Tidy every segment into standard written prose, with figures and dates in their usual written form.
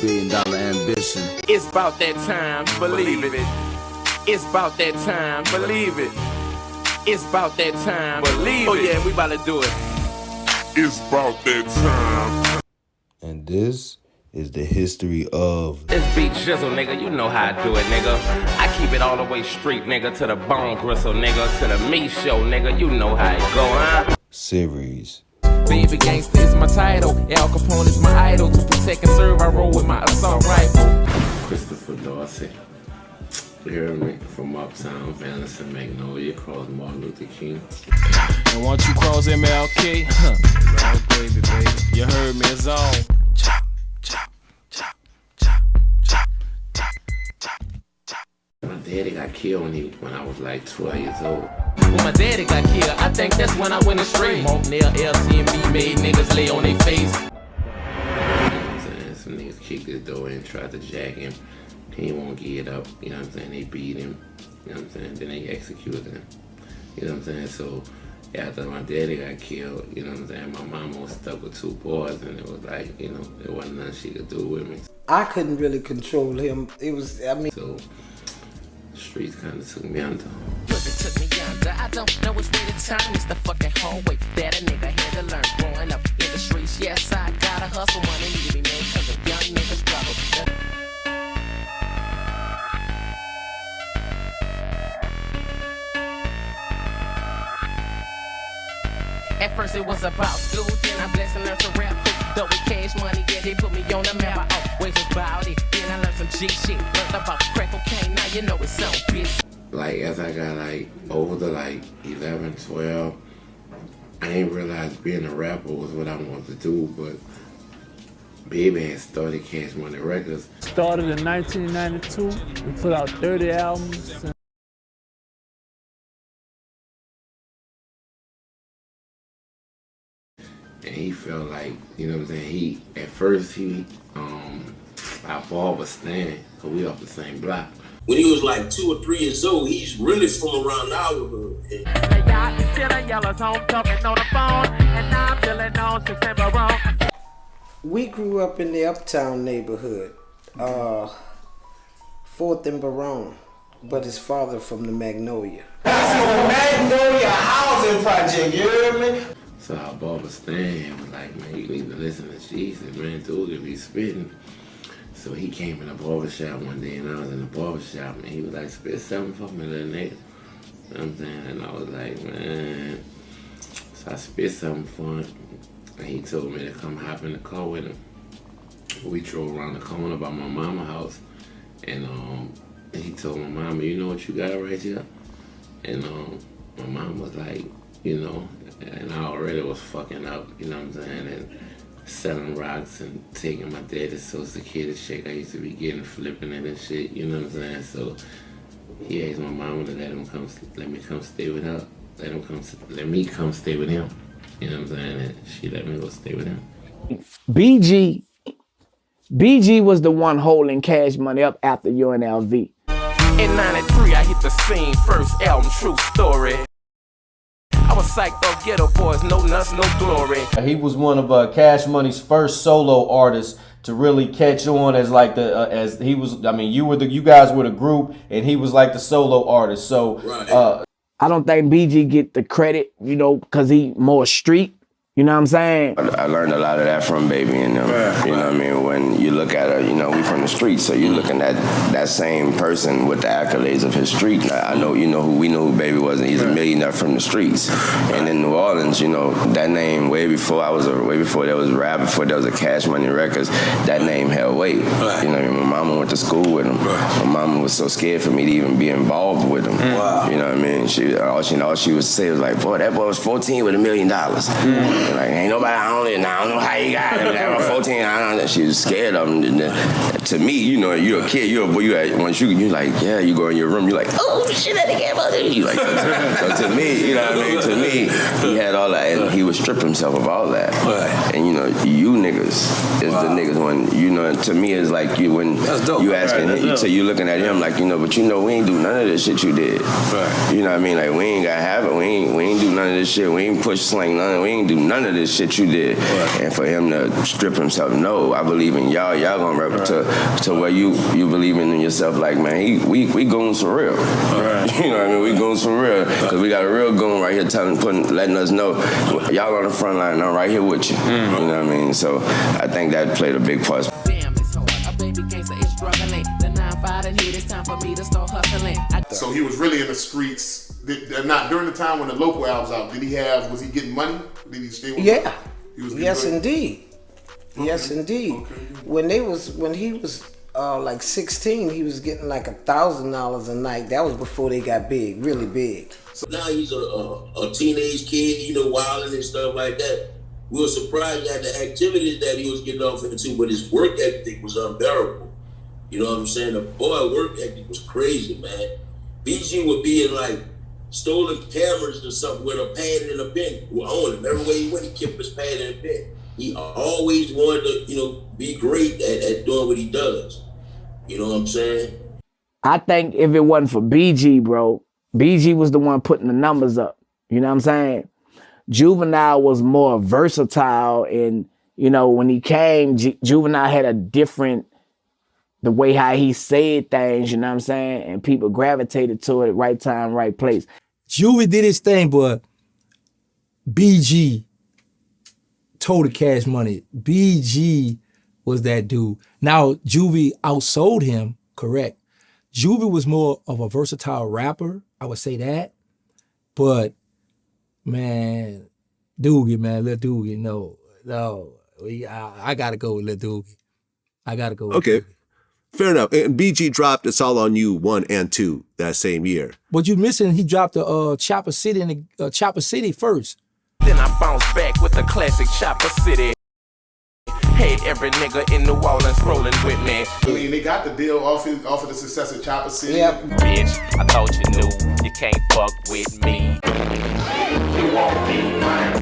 Billion-dollar ambition. It's about that time, believe it. It's about that time, believe it. It's about that time, believe it. Oh yeah, we about to do it. It's about that time. And this is the history of This beat shizzle, nigga, you know how I do it, nigga. I keep it all the way straight, nigga, to the bone gristle, nigga, to the me show, nigga, you know how it go, huh? series. Baby gangsta is my title, Al Capone is my idol. To protect and serve, I roll with my assault rifle. Christopher Dorsey, you hear me? From Uptown, Venice and Magnolia, cross Martin Luther King. And once you cross MLK, oh baby, baby, you heard me, it's on. Chop, chop, chop, chop, chop, chop, chop, chop. My daddy got killed when I was like 12 years old. When my daddy got killed, I think that's when I went astray. Monk, Nail, LC, and B made niggas lay on their face. You know what I'm saying? Some niggas kicked his door in, tried to jack him. He won't get up, you know what I'm saying? They beat him, you know what I'm saying? Then they executed him, you know what I'm saying? So after my daddy got killed, you know what I'm saying? My mama was stuck with 2 boys, and it was like, you know, there wasn't nothing she could do with me. I couldn't really control him. It was, I mean. So streets kind of took me under. Look, it took me under. I don't know which way to turn. It's the fucking hallway that a nigga had to learn. Growing up in the streets, yes, I gotta hustle. Money need to be made cause a young nigga struggle. At first it was about school, then I blessed and learned to rap. Though with cash money, yeah, they put me on the map. I always was about it. Then I learned some G shit. Learned about crack cocaine, now you know it's so bitch. Like, as I got, like, older, like 11, 12, I didn't realize being a rapper was what I wanted to do, but Baby had started Cash Money Records. Started in 1992. We put out 30 albums. And he felt like, you know what I'm saying, at first our ball was staying, because we off the same block. When he was like 2 or 3 years old, he's really from around our hood. We grew up in the Uptown neighborhood, 4th and Baronne, but his father from the Magnolia. That's the Magnolia housing project, you hear me? So our barber Stan was like, man, you need to listen to Jesus, man, dude could be spitting. So he came in the barbershop one day, and I was in the barbershop, and he was like, spit something for me, little nigga. You know what I'm saying? And I was like, man. So I spit something for him, and he told me to come hop in the car with him. We drove around the corner by my mama's house, and he told my mama, you know what you got right here? And my mom was like, you know, and I already was fucking up, you know what I'm saying, and selling rocks and taking my daddy's Social Security check I used to be getting, flipping it and shit, you know what I'm saying? So he asked my mama to let me come stay with her, let me come stay with him, you know what I'm saying? And she let me go stay with him. BG was the one holding Cash Money up after UNLV. In 93, I hit the scene, first album, True Story. I was psyched up, Ghetto Boys, no nuts, no glory. He was one of Cash Money's first solo artists to really catch on as like as he was. I mean, you guys were the group, and he was like the solo artist. So I don't think BG get the credit, you know, because he more street. You know what I'm saying? I learned a lot of that from Baby and them. You know what I mean? When you look at it, you know, we from the streets, so you're looking at that same person with the accolades of his street. I know, you know, we know who Baby was, and he's a millionaire from the streets. And in New Orleans, you know, that name way before there was rap, before there was a Cash Money Records, that name held weight. You know, my mama went to school with him. My mama was so scared for me to even be involved with him. You know what I mean? All she would say was like, boy, that boy was 14 with $1 million. Like, ain't nobody, I don't know how he got it. That was 14, she was scared of him. To to me, you know, you're a kid, you're a boy, once you're like, yeah, you go in your room, you're like, oh shit, that nigga about it. You like, so to me, you know what I mean? To me, he had all that, and he would strip himself of all that. And you know, you niggas is the niggas when, you know, to me it's like you when you asking him, so you looking at him like, you know, but you know we ain't do none of this shit you did. You know what I mean? Like we ain't gotta have it. We ain't do none of this shit. We ain't push slang none. We ain't do none of this shit you did. And for him to strip himself, no, I believe in y'all. Y'all gonna rep to where you believe in yourself. Like man, we going some real. You know what I mean? We going some real because we got a real goon right here letting us know y'all on the front line. I'm right here with you. You know what I mean? So I think that played a big part. Damn, it's hard. A baby gangster is struggling. The 9-5 and hit. It's time for me to start hustling. So he was really in the streets. Not during the time when the local albums out. Was he getting money? Did he stay with Yeah. Yes, indeed. Okay. Yes, indeed. Okay. When he was like 16, he was getting like $1,000 a night. That was before they got big, really big. So now he's a teenage kid, you know, wilding and stuff like that. We were surprised at the activities that he was getting off into, but his work ethic was unbearable. You know what I'm saying? The boy work ethic was crazy, man. BG would be in like stolen cameras or something with a pad and a pen. On him. Everywhere he went, he kept his pad and a pen. He always wanted to, you know, be great at doing what he does. You know what I'm saying? I think if it wasn't for BG, bro, BG was the one putting the numbers up. You know what I'm saying? Juvenile was more versatile, and you know when he came, Juvenile had a different, the way how he said things. You know what I'm saying? And people gravitated to it. Right time, right place. Juvie did his thing, but BG told the Cash Money. BG was that dude. Now Juvie outsold him, correct. Juvie was more of a versatile rapper, I would say that. But man, Doogie, man, Lil Doogie, no. I gotta go with Lil Doogie. I gotta go with Okay. Doogie. Fair enough. And BG dropped It's All On You 1 and 2 that same year. But you missing, he dropped the Chopper City and the Chopper City first. Then I bounce back with the classic Chopper City. Hey, every nigga in New Orleans rolling with me. I mean, they got the deal off of the success of Chopper City. Yep. Bitch, I thought you knew you can't fuck with me. You won't be mine.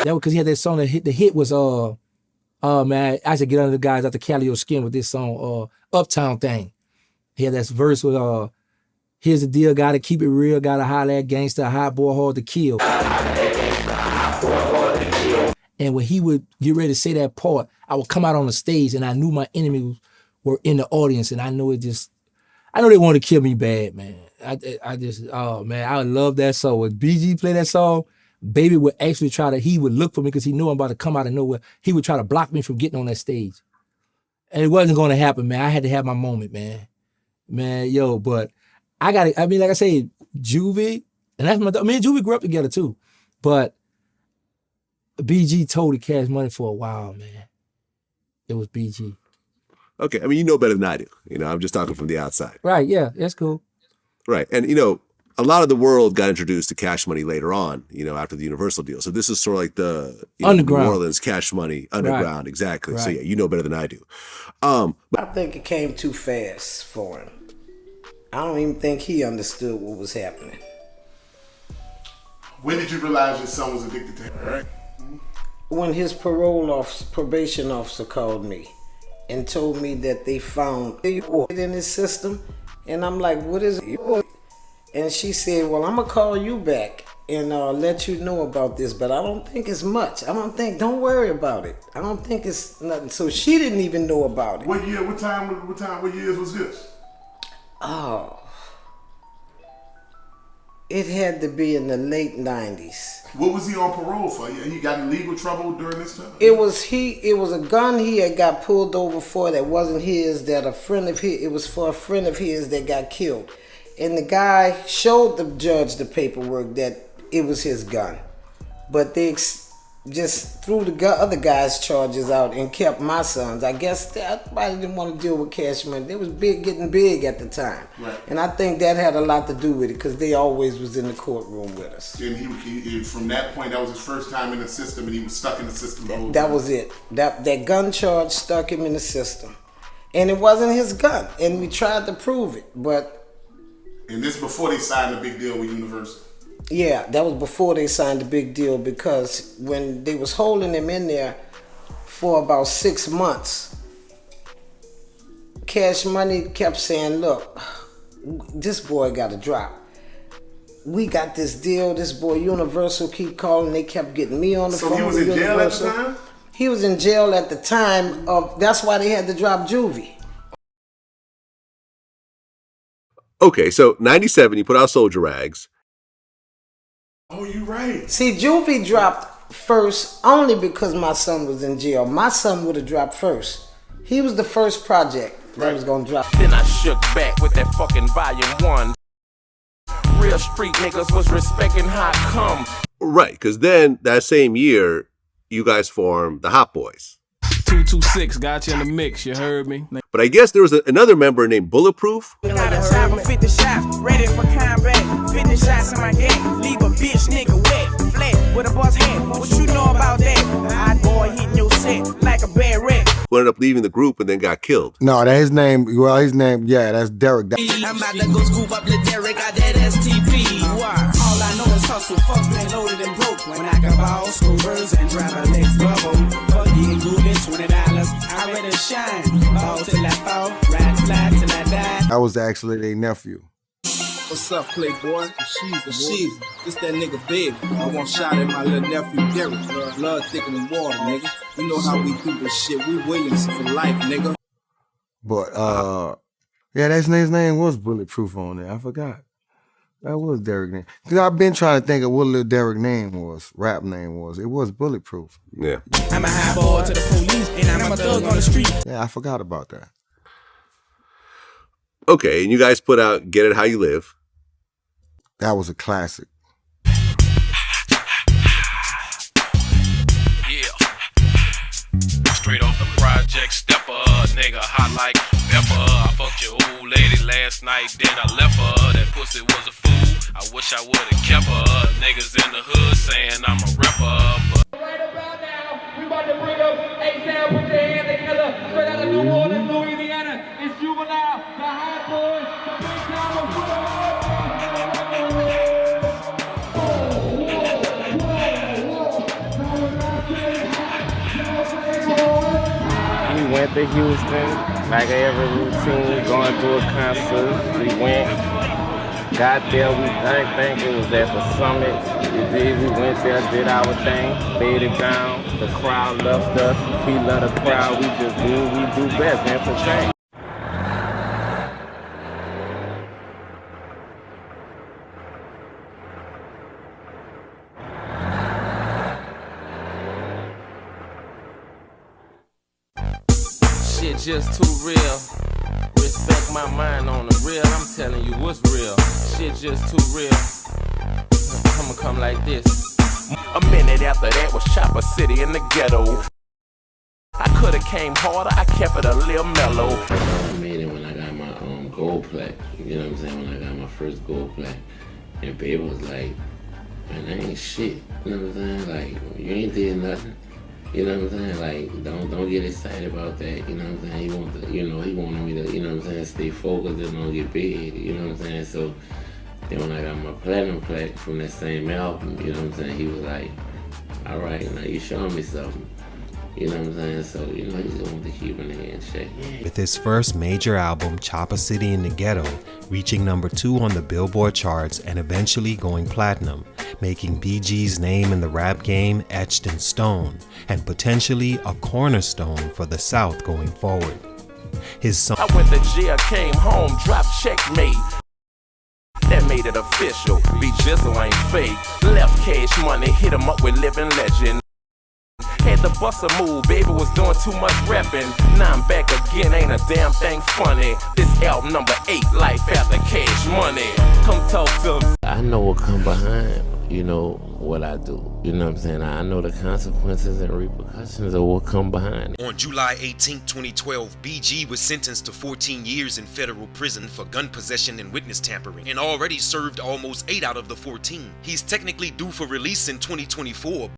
That was because he had that song that hit. The hit was man, I should get under the guys out the Cali Skin with this song, Uptown Thing. He had that verse with here's the deal, gotta keep it real, gotta holler at gangster, hot boy hard to kill. And when he would get ready to say that part, I would come out on the stage and I knew my enemies were in the audience, and I know they wanted to kill me bad, man. I just, oh man, I love that song. When BG played that song, Baby would actually he would look for me because he knew I'm about to come out of nowhere. He would try to block me from getting on that stage. And it wasn't going to happen, man. I had to have my moment, man. Man, yo, but like I say, Juvie, and that's me and Juvie grew up together too. But BG told the Cash Money for a while, man. It was BG. Okay, I mean, you know better than I do. You know, I'm just talking from the outside. Right, yeah, that's cool. Right, and you know, a lot of the world got introduced to Cash Money later on, you know, after the Universal deal. So this is sort of like the underground. New Orleans Cash Money underground, right. Exactly. Right. So yeah, you know better than I do. But I think it came too fast for him. I don't even think he understood what was happening. When did you realize your son was addicted to heroin? When his probation officer called me and told me that they found it in his system, and I'm like, what is it? And she said, well, I'm gonna call you back and let you know about this, but I don't think it's much. Don't worry about it. I don't think it's nothing. So she didn't even know about it. What year, what years was this? Oh, it had to be in the late 90s. What was he on parole for? He got in legal trouble during this time? It was a gun he had got pulled over for that wasn't his, it was for a friend of his that got killed. And the guy showed the judge the paperwork that it was his gun. But they just threw the other guys' charges out and kept my sons. I guess everybody didn't want to deal with Cash Money. They was getting big at the time. Right. And I think that had a lot to do with it because they always was in the courtroom with us. And he from that point, that was his first time in the system, and he was stuck in the system the whole That time. was it. That gun charge stuck him in the system. And it wasn't his gun. And we tried to prove it, but... And this before they signed the big deal with Universal. Yeah, that was before they signed the big deal because when they was holding him in there for about 6 months, Cash Money kept saying, look, this boy got to drop. We got this deal, this boy Universal keep calling, they kept getting me on the phone. So he was in jail at the time? He was in jail at the time of, that's why they had to drop Juvie. Okay, so 97, you put out Soldier Rags. Oh, you right. See, Juvie dropped first only because my son was in jail. My son would have dropped first. He was the first project that was gonna drop. Then I shook back with that fucking volume 1. Real street niggas was respecting how I come. Right, because then that same year, you guys formed the Hot Boys. 226 got you in the mix, you heard me? But I guess there was another member named Bulletproof. Got a time for 50 shots, ready for combat. 50 shots in my game, leave a bitch nigga wet, flat with a boss hand. What you know about that? Hot boy hitting your set like a bad rat. Who ended up leaving the group and then got killed. No, that's his name. Well, his name, yeah, that's Derek. I'm about to go scoop up the Derek, got that STP. Why? All I know is hustle, fuck been loaded and broke. When I can ball, scoobers and drive a next bubble. Fuck getting good in $20. I ready to shine, ball till I fall, ride fly till I die. That was actually their nephew. What's up, Playboy? She's this that nigga big. I want shot at my little nephew Derek. Blood thicker than water, nigga. You know how we do this shit. We Williams for life, nigga. But yeah, his name was Bulletproof on there. I forgot. That was Derek's name. Because I've been trying to think of what little Derek name was, rap name was. It was Bulletproof. Yeah. I'm a high boy to the police, and I'm a thug on the street. Yeah, I forgot about that. Okay, and you guys put out Get It How You Live. That was a classic. Yeah. Straight off the project, stepper, nigga hot like pepper. I fucked your old lady last night, then I left her. That pussy was a fool. I wish I would've kept her. Niggas in the hood saying I'm a rapper, but Right about now, we about to bring up A-Town, put your hands together. Straight out of New Orleans, Louisiana. It's Juvenile, the Hot Boys, the Big Town. We went to Houston, like every routine, going to a concert. We went, got there, I think it was at the Summit. We went there, did our thing, laid it down. The crowd loved us. We love the crowd. We just do what we do best, entertain. Shit just too real. Respect my mind on the real. I'm telling you what's real. Shit just too real. I'ma come like this. A minute after that was Chopper City in the ghetto. I coulda came harder, I kept it a little mellow. I made it when I got my gold plaque. You know what I'm saying? When I got my first gold plaque. And baby was like, man, that ain't shit. You know what I'm saying? Like, you ain't did nothing. You know what I'm saying? Like, don't get excited about that. You know what I'm saying? He wanted me to, you know what I'm saying, stay focused and don't get big. You know what I'm saying? So then when I got my platinum plaque from that same album, you know what I'm saying, he was like, all right, now you showing me something. You know what I'm saying? So, you know, he just wanted to keep an in check. With his first major album, Chopper City in the Ghetto, reaching #2 on the Billboard charts and eventually going platinum, making BG's name in the rap game etched in stone and potentially a cornerstone for the South going forward. His song I went to jail, came home, dropped checkmate. That made it official. B Jizzle ain't fake. Left Cash Money, hit him up with Living Legend. Had to bust a move, baby was doing too much rapping. Now I'm back again, ain't a damn thing funny. This album #8, Life After Cash Money. Come talk to me. I know what come behind you know, what I do. You know what I'm saying? I know the consequences and repercussions of what come behind it. On July 18, 2012, BG was sentenced to 14 years in federal prison for gun possession and witness tampering, and already served almost 8 out of the 14. He's technically due for release in 2024.